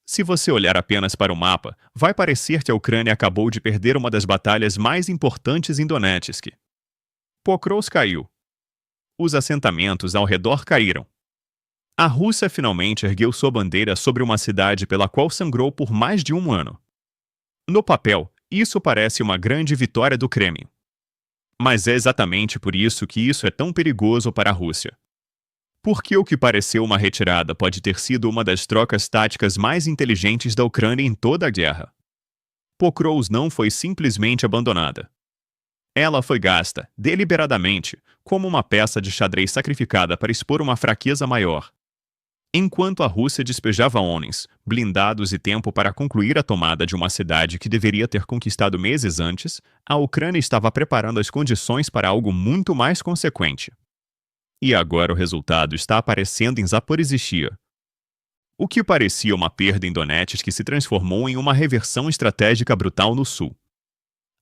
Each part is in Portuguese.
Se você olhar apenas para o mapa, vai parecer que a Ucrânia acabou de perder uma das batalhas mais importantes em Donetsk. Pokrovsk caiu. Os assentamentos ao redor caíram. A Rússia finalmente ergueu sua bandeira sobre uma cidade pela qual sangrou por mais de um ano. No papel, isso parece uma grande vitória do Kremlin. Mas é exatamente por isso que isso é tão perigoso para a Rússia. Porque o que pareceu uma retirada pode ter sido uma das trocas táticas mais inteligentes da Ucrânia em toda a guerra. Pokrovsk não foi simplesmente abandonada. Ela foi gasta, deliberadamente, como uma peça de xadrez sacrificada para expor uma fraqueza maior. Enquanto a Rússia despejava homens, blindados e tempo para concluir a tomada de uma cidade que deveria ter conquistado meses antes, a Ucrânia estava preparando as condições para algo muito mais consequente. E agora o resultado está aparecendo em Zaporizhzhia. O que parecia uma perda em Donetsk se transformou em uma reversão estratégica brutal no sul.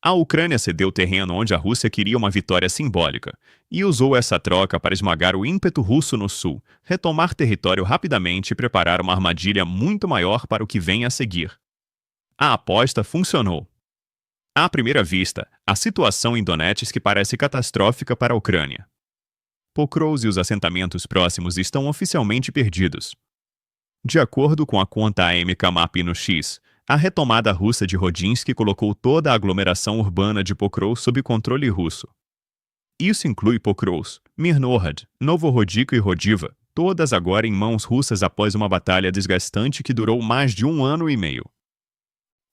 A Ucrânia cedeu terreno onde a Rússia queria uma vitória simbólica e usou essa troca para esmagar o ímpeto russo no sul, retomar território rapidamente e preparar uma armadilha muito maior para o que vem a seguir. A aposta funcionou. À primeira vista, a situação em Donetsk parece catastrófica para a Ucrânia. Pokrovsk e os assentamentos próximos estão oficialmente perdidos. De acordo com a conta AMK Map no X, a retomada russa de Rodinsk colocou toda a aglomeração urbana de Pokrovsk sob controle russo. Isso inclui Pokrovsk, Mirnohad, Novorodica e Rodiva, todas agora em mãos russas após uma batalha desgastante que durou mais de um ano e meio.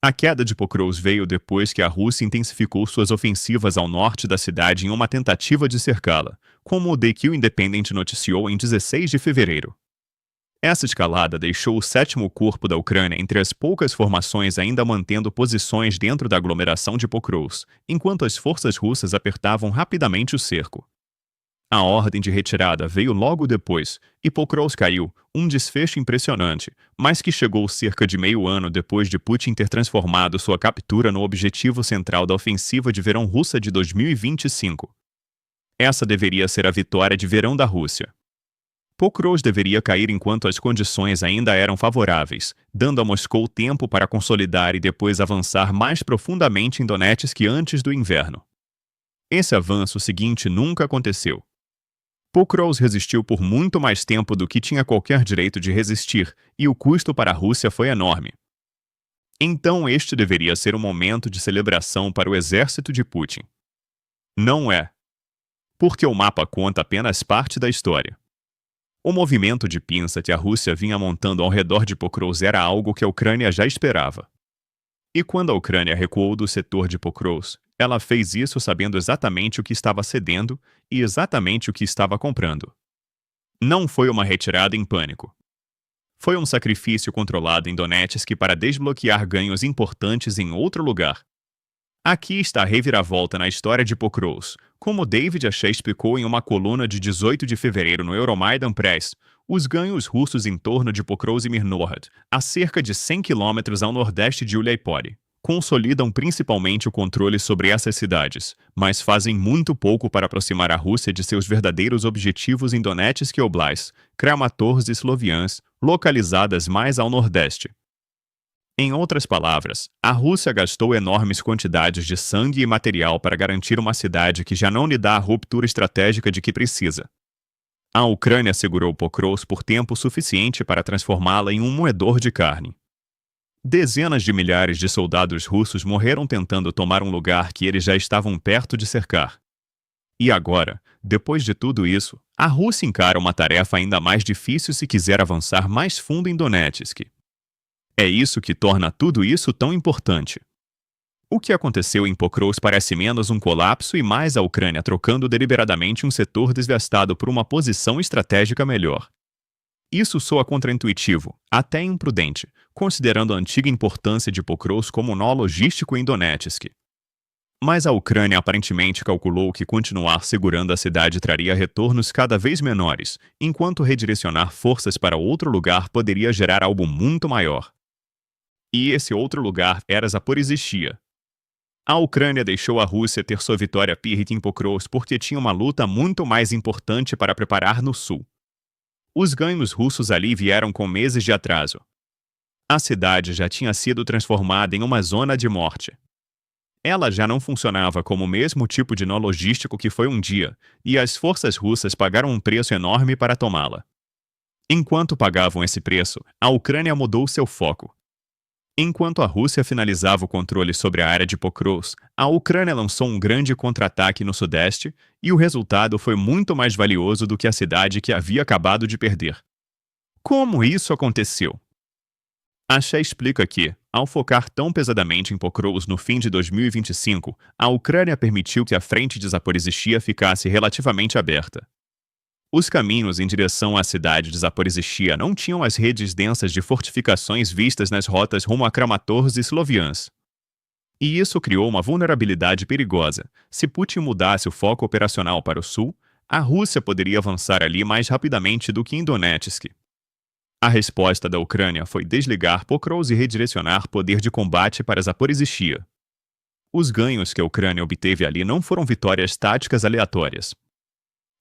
A queda de Pokrovsk veio depois que a Rússia intensificou suas ofensivas ao norte da cidade em uma tentativa de cercá-la, como o The Q Independent noticiou em 16 de fevereiro. Essa escalada deixou o 7º Corpo da Ucrânia entre as poucas formações ainda mantendo posições dentro da aglomeração de Pokrovsk, enquanto as forças russas apertavam rapidamente o cerco. A ordem de retirada veio logo depois, e Pokrovsk caiu, um desfecho impressionante, mas que chegou cerca de meio ano depois de Putin ter transformado sua captura no objetivo central da ofensiva de verão russa de 2025. Essa deveria ser a vitória de verão da Rússia. Pokrovsk deveria cair enquanto as condições ainda eram favoráveis, dando a Moscou tempo para consolidar e depois avançar mais profundamente em Donetsk antes do inverno. Esse avanço seguinte nunca aconteceu. Pokrovsk resistiu por muito mais tempo do que tinha qualquer direito de resistir, e o custo para a Rússia foi enorme. Então este deveria ser um momento de celebração para o exército de Putin. Não é. Porque o mapa conta apenas parte da história. O movimento de pinça que a Rússia vinha montando ao redor de Pokrovsk era algo que a Ucrânia já esperava. E quando a Ucrânia recuou do setor de Pokrovsk, ela fez isso sabendo exatamente o que estava cedendo e exatamente o que estava comprando. Não foi uma retirada em pânico. Foi um sacrifício controlado em Donetsk para desbloquear ganhos importantes em outro lugar. Aqui está a reviravolta na história de Pokrovsk. Como David Achey explicou em uma coluna de 18 de fevereiro no Euromaidan Press, os ganhos russos em torno de Pokrovsk e Mirnohad, a cerca de 100 quilômetros ao nordeste de Uliápole, consolidam principalmente o controle sobre essas cidades, mas fazem muito pouco para aproximar a Rússia de seus verdadeiros objetivos em Donetsk Oblast, Kramatorsk e Sloviansk, localizadas mais ao nordeste. Em outras palavras, a Rússia gastou enormes quantidades de sangue e material para garantir uma cidade que já não lhe dá a ruptura estratégica de que precisa. A Ucrânia segurou Pokrovsk por tempo suficiente para transformá-la em um moedor de carne. Dezenas de milhares de soldados russos morreram tentando tomar um lugar que eles já estavam perto de cercar. E agora, depois de tudo isso, a Rússia encara uma tarefa ainda mais difícil se quiser avançar mais fundo em Donetsk. É isso que torna tudo isso tão importante. O que aconteceu em Pokrovsk parece menos um colapso e mais a Ucrânia trocando deliberadamente um setor desgastado por uma posição estratégica melhor. Isso soa contraintuitivo, até imprudente, considerando a antiga importância de Pokrovsk como nó logístico em Donetsk. Mas a Ucrânia aparentemente calculou que continuar segurando a cidade traria retornos cada vez menores, enquanto redirecionar forças para outro lugar poderia gerar algo muito maior. E esse outro lugar era Zaporizhzhia. A Ucrânia deixou a Rússia ter sua vitória pírrica em Pokrovsk porque tinha uma luta muito mais importante para preparar no sul. Os ganhos russos ali vieram com meses de atraso. A cidade já tinha sido transformada em uma zona de morte. Ela já não funcionava como o mesmo tipo de nó logístico que foi um dia, e as forças russas pagaram um preço enorme para tomá-la. Enquanto pagavam esse preço, a Ucrânia mudou seu foco. Enquanto a Rússia finalizava o controle sobre a área de Pokrovsk, a Ucrânia lançou um grande contra-ataque no sudeste, e o resultado foi muito mais valioso do que a cidade que havia acabado de perder. Como isso aconteceu? A Xé explica que, ao focar tão pesadamente em Pokrovsk no fim de 2025, a Ucrânia permitiu que a frente de Zaporizhzhia ficasse relativamente aberta. Os caminhos em direção à cidade de Zaporizhzhia não tinham as redes densas de fortificações vistas nas rotas rumo a Kramatorsk e Sloviansk. E isso criou uma vulnerabilidade perigosa. Se Putin mudasse o foco operacional para o sul, a Rússia poderia avançar ali mais rapidamente do que em Donetsk. A resposta da Ucrânia foi desligar Pokrovsk e redirecionar poder de combate para Zaporizhzhia. Os ganhos que a Ucrânia obteve ali não foram vitórias táticas aleatórias.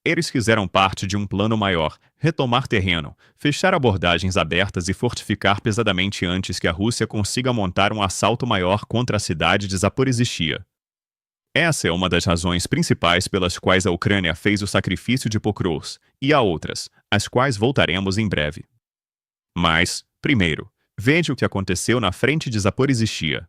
Eles fizeram parte de um plano maior: retomar terreno, fechar abordagens abertas e fortificar pesadamente antes que a Rússia consiga montar um assalto maior contra a cidade de Zaporizhzhia. Essa é uma das razões principais pelas quais a Ucrânia fez o sacrifício de Pokrovsk, e há outras, às quais voltaremos em breve. Mas, primeiro, veja o que aconteceu na frente de Zaporizhzhia.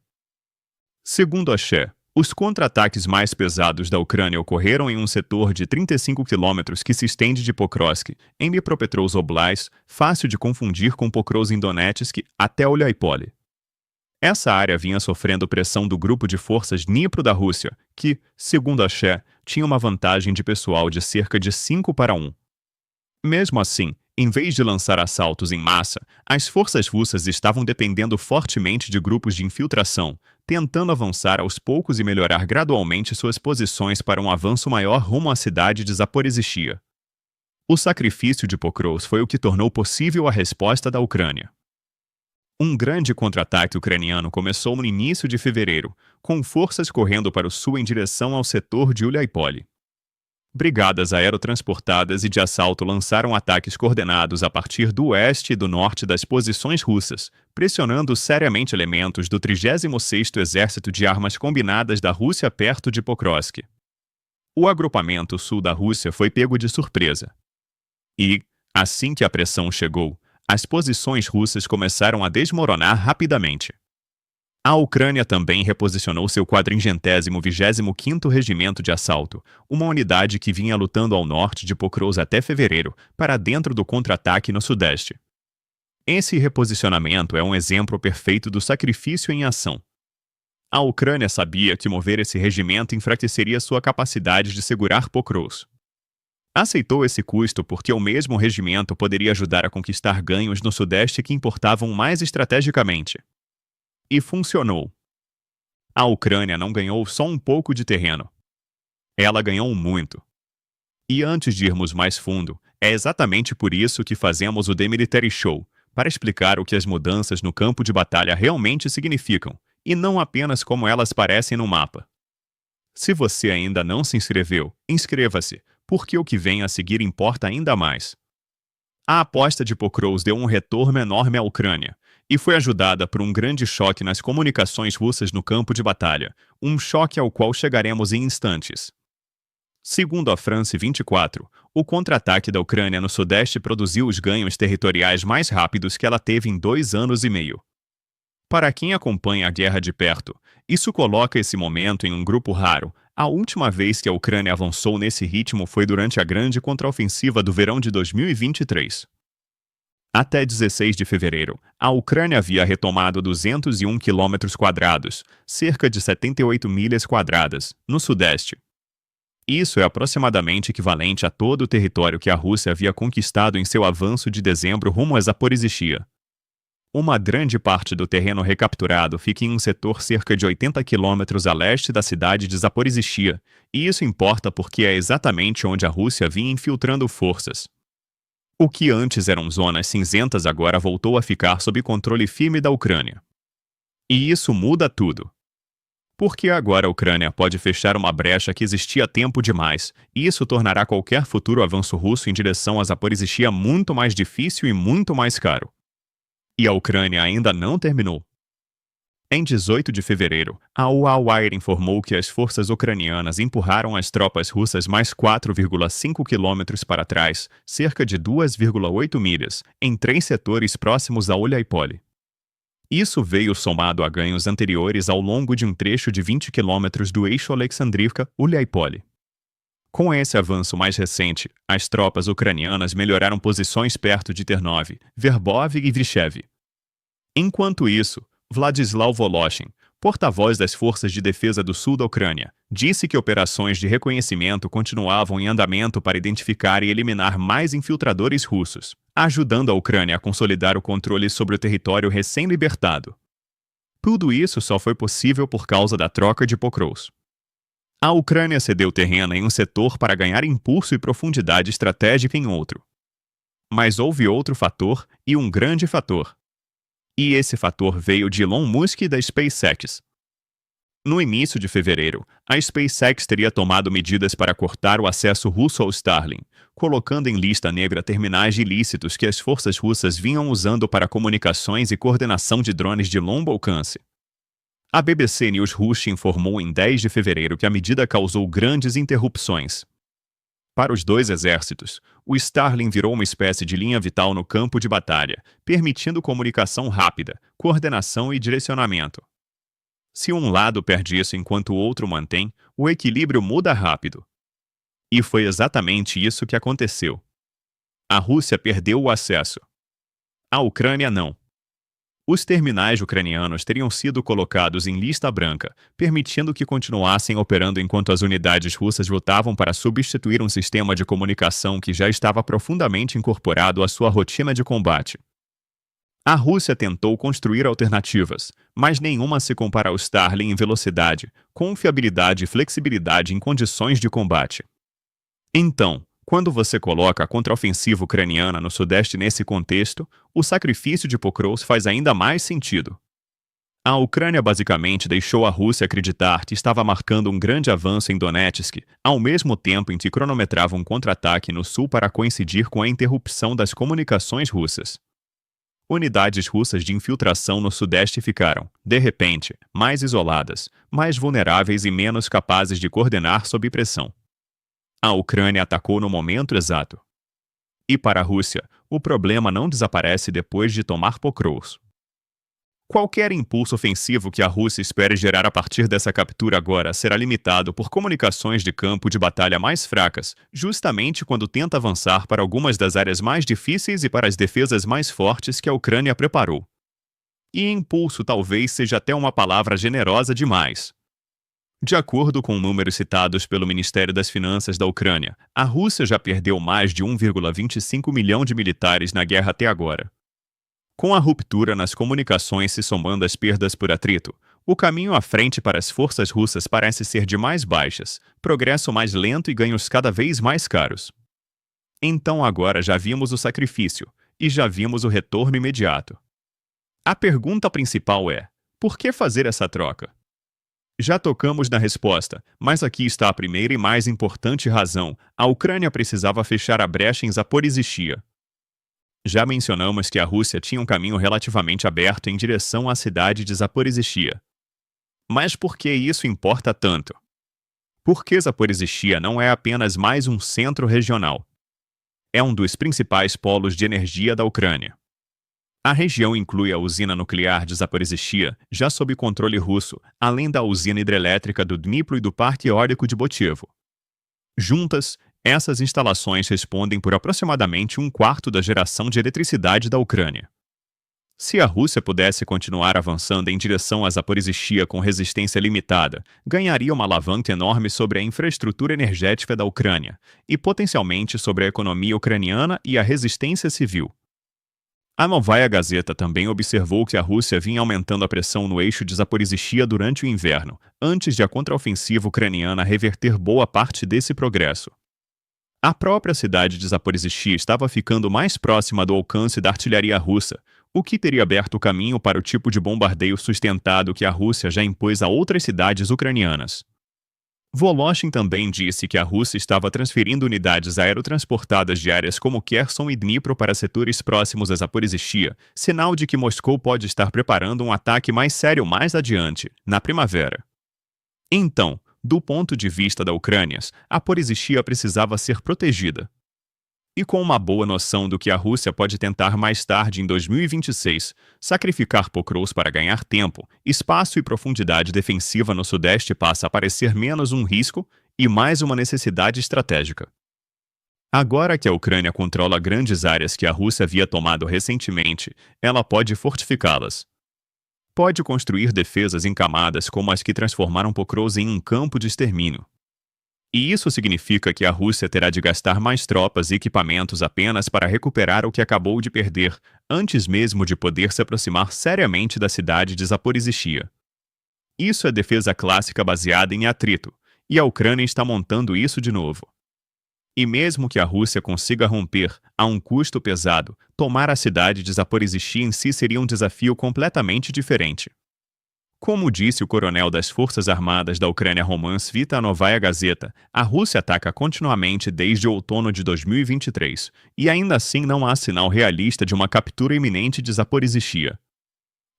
Segundo a Xé, os contra-ataques mais pesados da Ucrânia ocorreram em um setor de 35 quilômetros que se estende de Pokrovsk, em Dnipropetrovsk Oblast, fácil de confundir com Pokrovsk em Donetsk, até Olyápole. Essa área vinha sofrendo pressão do grupo de forças Dnipro da Rússia, que, segundo a Xé, tinha uma vantagem de pessoal de cerca de 5-1. Mesmo assim, em vez de lançar assaltos em massa, as forças russas estavam dependendo fortemente de grupos de infiltração, tentando avançar aos poucos e melhorar gradualmente suas posições para um avanço maior rumo à cidade de Zaporizhzhia. O sacrifício de Pokrovsk foi o que tornou possível a resposta da Ucrânia. Um grande contra-ataque ucraniano começou no início de fevereiro, com forças correndo para o sul em direção ao setor de Olyápole. Brigadas aerotransportadas e de assalto lançaram ataques coordenados a partir do oeste e do norte das posições russas, pressionando seriamente elementos do 36º Exército de Armas Combinadas da Rússia perto de Pokrovsk. O agrupamento sul da Rússia foi pego de surpresa. E, assim que a pressão chegou, as posições russas começaram a desmoronar rapidamente. A Ucrânia também reposicionou seu 425º Regimento de Assalto, uma unidade que vinha lutando ao norte de Pokrovsk até fevereiro, para dentro do contra-ataque no sudeste. Esse reposicionamento é um exemplo perfeito do sacrifício em ação. A Ucrânia sabia que mover esse regimento enfraqueceria sua capacidade de segurar Pokrovsk. Aceitou esse custo porque o mesmo regimento poderia ajudar a conquistar ganhos no sudeste que importavam mais estrategicamente. E funcionou. A Ucrânia não ganhou só um pouco de terreno. Ela ganhou muito. E antes de irmos mais fundo, é exatamente por isso que fazemos o The Military Show, para explicar o que as mudanças no campo de batalha realmente significam, e não apenas como elas parecem no mapa. Se você ainda não se inscreveu, inscreva-se, porque o que vem a seguir importa ainda mais. A aposta de Pokrovsk deu um retorno enorme à Ucrânia, e foi ajudada por um grande choque nas comunicações russas no campo de batalha, um choque ao qual chegaremos em instantes. Segundo a France 24, o contra-ataque da Ucrânia no sudeste produziu os ganhos territoriais mais rápidos que ela teve em 2 anos e meio. Para quem acompanha a guerra de perto, isso coloca esse momento em um grupo raro. A última vez que a Ucrânia avançou nesse ritmo foi durante a grande contraofensiva do verão de 2023. Até 16 de fevereiro, a Ucrânia havia retomado 201 km², cerca de 78 milhas quadradas, no sudeste. Isso é aproximadamente equivalente a todo o território que a Rússia havia conquistado em seu avanço de dezembro rumo a Zaporizhzhia. Uma grande parte do terreno recapturado fica em um setor cerca de 80 quilômetros a leste da cidade de Zaporizhzhia, e isso importa porque é exatamente onde a Rússia vinha infiltrando forças. O que antes eram zonas cinzentas agora voltou a ficar sob controle firme da Ucrânia. E isso muda tudo. Porque agora a Ucrânia pode fechar uma brecha que existia há tempo demais, e isso tornará qualquer futuro avanço russo em direção a Zaporizhzhia muito mais difícil e muito mais caro. E a Ucrânia ainda não terminou. Em 18 de fevereiro, a UA-Wire informou que as forças ucranianas empurraram as tropas russas mais 4,5 quilômetros para trás, cerca de 2,8 milhas, em 3 setores próximos a Uliáipole. Isso veio somado a ganhos anteriores ao longo de um trecho de 20 quilômetros do eixo Alexandrivka-Uliáipole. Com esse avanço mais recente, as tropas ucranianas melhoraram posições perto de Ternov, Verbov e Vyshevy. Enquanto isso, Vladislav Voloshin, porta-voz das Forças de Defesa do Sul da Ucrânia, disse que operações de reconhecimento continuavam em andamento para identificar e eliminar mais infiltradores russos, ajudando a Ucrânia a consolidar o controle sobre o território recém-libertado. Tudo isso só foi possível por causa da troca de Pokrovsk. A Ucrânia cedeu terreno em um setor para ganhar impulso e profundidade estratégica em outro. Mas houve outro fator, e um grande fator. E esse fator veio de Elon Musk e da SpaceX. No início de fevereiro, a SpaceX teria tomado medidas para cortar o acesso russo ao Starlink, colocando em lista negra terminais ilícitos que as forças russas vinham usando para comunicações e coordenação de drones de longo alcance. A BBC News Rush informou em 10 de fevereiro que a medida causou grandes interrupções. Para os dois exércitos, o Starlink virou uma espécie de linha vital no campo de batalha, permitindo comunicação rápida, coordenação e direcionamento. Se um lado perde isso enquanto o outro mantém, o equilíbrio muda rápido. E foi exatamente isso que aconteceu. A Rússia perdeu o acesso. A Ucrânia não. Os terminais ucranianos teriam sido colocados em lista branca, permitindo que continuassem operando enquanto as unidades russas lutavam para substituir um sistema de comunicação que já estava profundamente incorporado à sua rotina de combate. A Rússia tentou construir alternativas, mas nenhuma se compara ao Starlink em velocidade, confiabilidade e flexibilidade em condições de combate. Então, quando você coloca a contraofensiva ucraniana no Sudeste nesse contexto, o sacrifício de Pokrovsk faz ainda mais sentido. A Ucrânia basicamente deixou a Rússia acreditar que estava marcando um grande avanço em Donetsk, ao mesmo tempo em que cronometrava um contra-ataque no sul para coincidir com a interrupção das comunicações russas. Unidades russas de infiltração no Sudeste ficaram, de repente, mais isoladas, mais vulneráveis e menos capazes de coordenar sob pressão. A Ucrânia atacou no momento exato. E para a Rússia, o problema não desaparece depois de tomar Pokrovsk. Qualquer impulso ofensivo que a Rússia espere gerar a partir dessa captura agora será limitado por comunicações de campo de batalha mais fracas, justamente quando tenta avançar para algumas das áreas mais difíceis e para as defesas mais fortes que a Ucrânia preparou. E impulso talvez seja até uma palavra generosa demais. De acordo com números citados pelo Ministério das Finanças da Ucrânia, a Rússia já perdeu mais de 1,25 milhão de militares na guerra até agora. Com a ruptura nas comunicações se somando às perdas por atrito, o caminho à frente para as forças russas parece ser de mais baixas, progresso mais lento e ganhos cada vez mais caros. Então agora já vimos o sacrifício, e já vimos o retorno imediato. A pergunta principal é: por que fazer essa troca? Já tocamos na resposta, mas aqui está a primeira e mais importante razão: a Ucrânia precisava fechar a brecha em Zaporizhzhia. Já mencionamos que a Rússia tinha um caminho relativamente aberto em direção à cidade de Zaporizhzhia. Mas por que isso importa tanto? Porque Zaporizhzhia não é apenas mais um centro regional. É um dos principais polos de energia da Ucrânia. A região inclui a usina nuclear de Zaporizhzhia, já sob controle russo, além da usina hidrelétrica do Dnipro e do parque eólico de Botivo. Juntas, essas instalações respondem por aproximadamente um quarto da geração de eletricidade da Ucrânia. Se a Rússia pudesse continuar avançando em direção a Zaporizhzhia com resistência limitada, ganharia uma alavanca enorme sobre a infraestrutura energética da Ucrânia e potencialmente sobre a economia ucraniana e a resistência civil. A Novaya Gazeta também observou que a Rússia vinha aumentando a pressão no eixo de Zaporizhzhia durante o inverno, antes de a contraofensiva ucraniana reverter boa parte desse progresso. A própria cidade de Zaporizhzhia estava ficando mais próxima do alcance da artilharia russa, o que teria aberto o caminho para o tipo de bombardeio sustentado que a Rússia já impôs a outras cidades ucranianas. Voloshin também disse que a Rússia estava transferindo unidades aerotransportadas de áreas como Kherson e Dnipro para setores próximos a Zaporizhzhia, sinal de que Moscou pode estar preparando um ataque mais sério mais adiante, na primavera. Então, do ponto de vista da Ucrânia, a Zaporizhzhia precisava ser protegida. E com uma boa noção do que a Rússia pode tentar mais tarde em 2026, sacrificar Pokrovsk para ganhar tempo, espaço e profundidade defensiva no Sudeste passa a parecer menos um risco e mais uma necessidade estratégica. Agora que a Ucrânia controla grandes áreas que a Rússia havia tomado recentemente, ela pode fortificá-las. Pode construir defesas em camadas como as que transformaram Pokrovsk em um campo de extermínio. E isso significa que a Rússia terá de gastar mais tropas e equipamentos apenas para recuperar o que acabou de perder, antes mesmo de poder se aproximar seriamente da cidade de Zaporizhzhia. Isso é defesa clássica baseada em atrito, e a Ucrânia está montando isso de novo. E mesmo que a Rússia consiga romper, a um custo pesado, tomar a cidade de Zaporizhzhia em si seria um desafio completamente diferente. Como disse o coronel das Forças Armadas da Ucrânia Roman Svita Novaya Gazeta, a Rússia ataca continuamente desde o outono de 2023, e ainda assim não há sinal realista de uma captura iminente de Zaporizhzhia.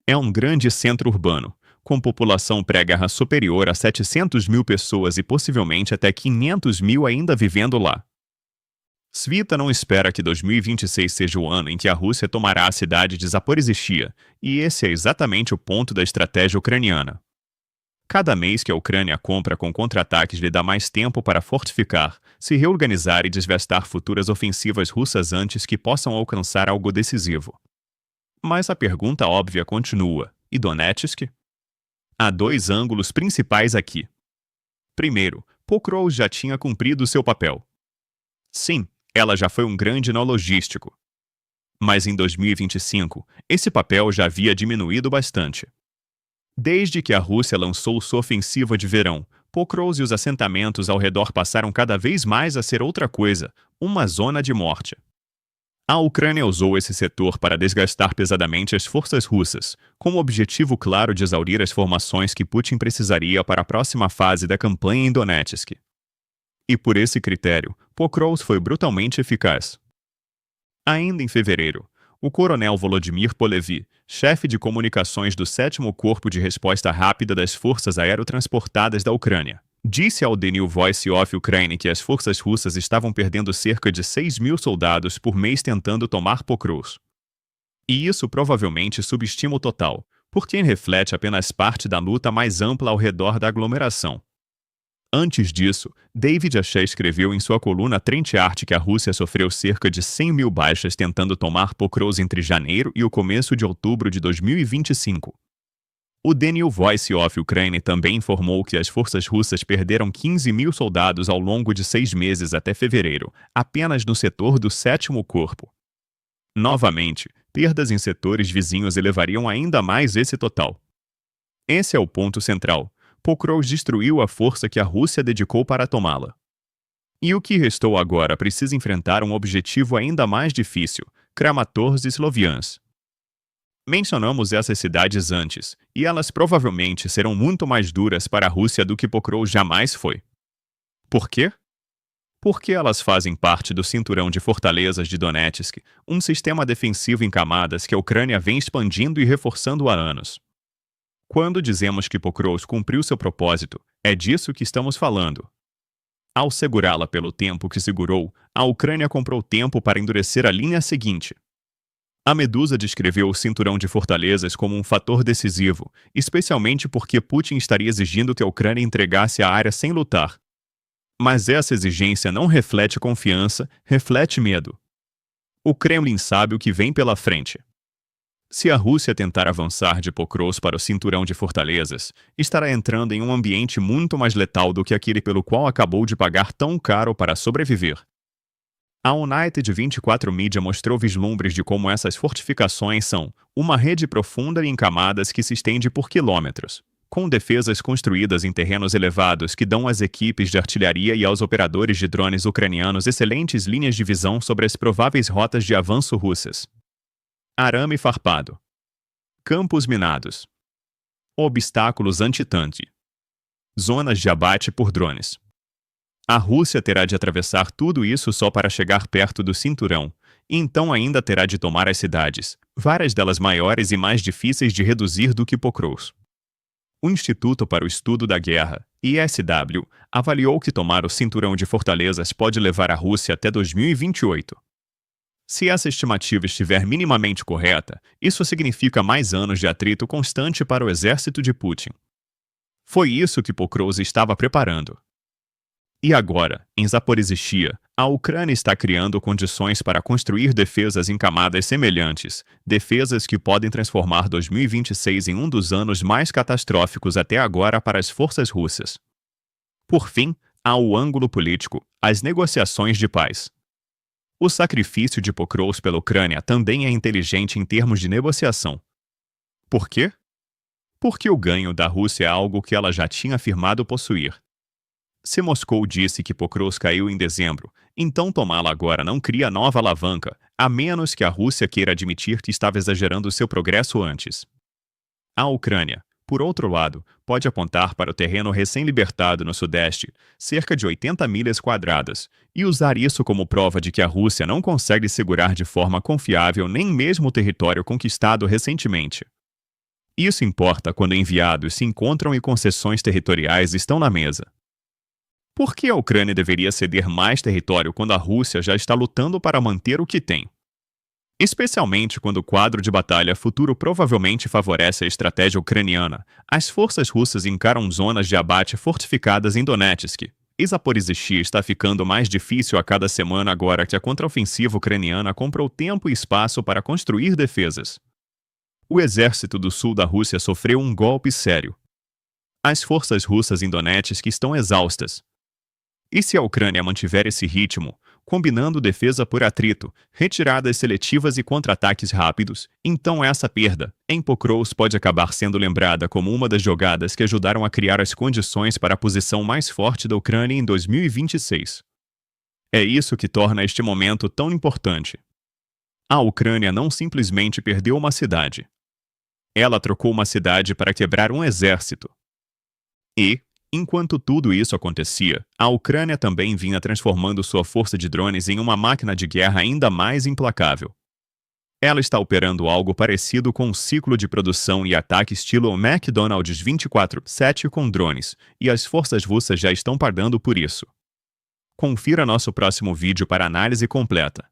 É um grande centro urbano, com população pré-guerra superior a 700 mil pessoas e possivelmente até 500 mil ainda vivendo lá. Svita não espera que 2026 seja o ano em que a Rússia tomará a cidade de Zaporizhzhia, e esse é exatamente o ponto da estratégia ucraniana. Cada mês que a Ucrânia compra com contra-ataques lhe dá mais tempo para fortificar, se reorganizar e desvestar futuras ofensivas russas antes que possam alcançar algo decisivo. Mas a pergunta óbvia continua: e Donetsk? Há dois ângulos principais aqui. Primeiro, Pokrovsk já tinha cumprido seu papel. Sim, ela já foi um grande nó logístico. Mas em 2025, esse papel já havia diminuído bastante. Desde que a Rússia lançou sua ofensiva de verão, Pokrovsk e os assentamentos ao redor passaram cada vez mais a ser outra coisa, uma zona de morte. A Ucrânia usou esse setor para desgastar pesadamente as forças russas, com o objetivo claro de exaurir as formações que Putin precisaria para a próxima fase da campanha em Donetsk. E por esse critério, Pokrovsk foi brutalmente eficaz. Ainda em fevereiro, o coronel Volodymyr Polevi, chefe de comunicações do 7º Corpo de Resposta Rápida das Forças Aerotransportadas da Ucrânia, disse ao The New Voice of Ukraine que as forças russas estavam perdendo cerca de 6 mil soldados por mês tentando tomar Pokrovsk. E isso provavelmente subestima o total, porque reflete apenas parte da luta mais ampla ao redor da aglomeração. Antes disso, David Ashe escreveu em sua coluna Trent Art que a Rússia sofreu cerca de 100 mil baixas tentando tomar Pokrovsk entre janeiro e o começo de outubro de 2025. O The New Voice of Ukraine também informou que as forças russas perderam 15 mil soldados ao longo de 6 meses até fevereiro, apenas no setor do 7º Corpo. Novamente, perdas em setores vizinhos elevariam ainda mais esse total. Esse é o ponto central. Pokrovsk destruiu a força que a Rússia dedicou para tomá-la. E o que restou agora precisa enfrentar um objetivo ainda mais difícil: Kramatorsk e Sloviansk. Mencionamos essas cidades antes, e elas provavelmente serão muito mais duras para a Rússia do que Pokrovsk jamais foi. Por quê? Porque elas fazem parte do cinturão de fortalezas de Donetsk, um sistema defensivo em camadas que a Ucrânia vem expandindo e reforçando há anos. Quando dizemos que Pokrovsk cumpriu seu propósito, é disso que estamos falando. Ao segurá-la pelo tempo que segurou, a Ucrânia comprou tempo para endurecer a linha seguinte. A Medusa descreveu o cinturão de fortalezas como um fator decisivo, especialmente porque Putin estaria exigindo que a Ucrânia entregasse a área sem lutar. Mas essa exigência não reflete confiança, reflete medo. O Kremlin sabe o que vem pela frente. Se a Rússia tentar avançar de Pokrovsk para o cinturão de fortalezas, estará entrando em um ambiente muito mais letal do que aquele pelo qual acabou de pagar tão caro para sobreviver. A United 24 Media mostrou vislumbres de como essas fortificações são uma rede profunda em camadas que se estende por quilômetros, com defesas construídas em terrenos elevados que dão às equipes de artilharia e aos operadores de drones ucranianos excelentes linhas de visão sobre as prováveis rotas de avanço russas. Arame farpado. Campos minados. Obstáculos antitanque. zonas de abate por drones. A Rússia terá de atravessar tudo isso só para chegar perto do cinturão, e então ainda terá de tomar as cidades, várias delas maiores e mais difíceis de reduzir do que Pokrovsk. O Instituto para o Estudo da Guerra, ISW, avaliou que tomar o cinturão de fortalezas pode levar a Rússia até 2028. Se essa estimativa estiver minimamente correta, isso significa mais anos de atrito constante para o exército de Putin. Foi isso que Pokrovsk estava preparando. E agora, em Zaporizhzhia, a Ucrânia está criando condições para construir defesas em camadas semelhantes, defesas que podem transformar 2026 em um dos anos mais catastróficos até agora para as forças russas. Por fim, há o ângulo político, as negociações de paz. O sacrifício de Pokrovsk pela Ucrânia também é inteligente em termos de negociação. Por quê? Porque o ganho da Rússia é algo que ela já tinha afirmado possuir. Se Moscou disse que Pokrovsk caiu em dezembro, então tomá-la agora não cria nova alavanca, a menos que a Rússia queira admitir que estava exagerando seu progresso antes. A Ucrânia, por outro lado, pode apontar para o terreno recém-libertado no sudeste, cerca de 80 milhas quadradas, e usar isso como prova de que a Rússia não consegue segurar de forma confiável nem mesmo o território conquistado recentemente. Isso importa quando enviados se encontram e concessões territoriais estão na mesa. Por que a Ucrânia deveria ceder mais território quando a Rússia já está lutando para manter o que tem? Especialmente quando o quadro de batalha futuro provavelmente favorece a estratégia ucraniana, as forças russas encaram zonas de abate fortificadas em Donetsk. E Zaporizhzhia está ficando mais difícil a cada semana agora que a contraofensiva ucraniana comprou tempo e espaço para construir defesas. O exército do sul da Rússia sofreu um golpe sério. As forças russas em Donetsk estão exaustas. E se a Ucrânia mantiver esse ritmo, combinando defesa por atrito, retiradas seletivas e contra-ataques rápidos, então essa perda em Pokrovsk pode acabar sendo lembrada como uma das jogadas que ajudaram a criar as condições para a posição mais forte da Ucrânia em 2026. É isso que torna este momento tão importante. A Ucrânia não simplesmente perdeu uma cidade. Ela trocou uma cidade para quebrar um exército. E, enquanto tudo isso acontecia, a Ucrânia também vinha transformando sua força de drones em uma máquina de guerra ainda mais implacável. Ela está operando algo parecido com um ciclo de produção e ataque estilo McDonald's 24/7 com drones, e as forças russas já estão pagando por isso. Confira nosso próximo vídeo para análise completa.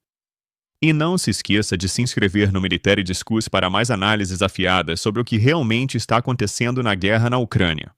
E não se esqueça de se inscrever no Military Discourse para mais análises afiadas sobre o que realmente está acontecendo na guerra na Ucrânia.